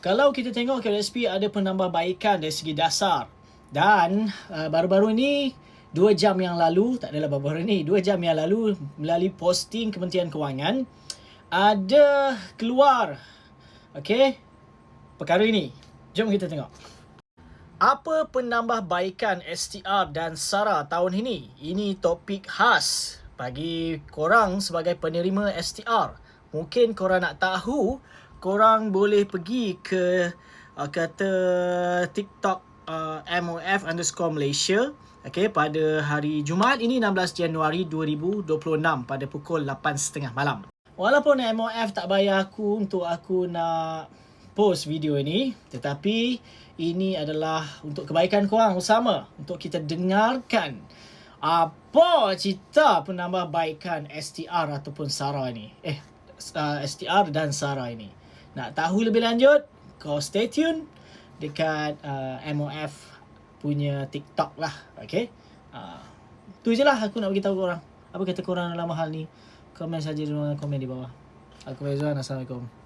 Kalau kita tengok KLSP ada penambahbaikan dari segi dasar. Dan baru-baru ni 2 jam yang lalu, tak adalah baru-baru ni, 2 jam yang lalu melalui posting Kementerian Kewangan ada keluar perkara ini. Jom kita tengok. Apa penambahbaikan STR dan SARA tahun ini? Ini topik khas bagi korang sebagai penerima STR. Mungkin korang nak tahu, korang boleh pergi ke kata TikTok MOF_Malaysia pada hari Jumaat ini 16 Januari 2026 pada pukul 8.30 malam. Walaupun MOF tak bayar aku untuk aku nak post video ini, tetapi ini adalah untuk kebaikan korang bersama, untuk kita dengarkan apa cerita penambahbaikan STR ataupun SARA ini. STR dan SARA ini. Nak tahu lebih lanjut, kau stay tune dekat MOF punya TikTok lah. Tu je lah aku nak beritahu korang. Apa kata korang dalam hal ni? Komen saja dalam komen di bawah. Aku Faizwan, Assalamualaikum.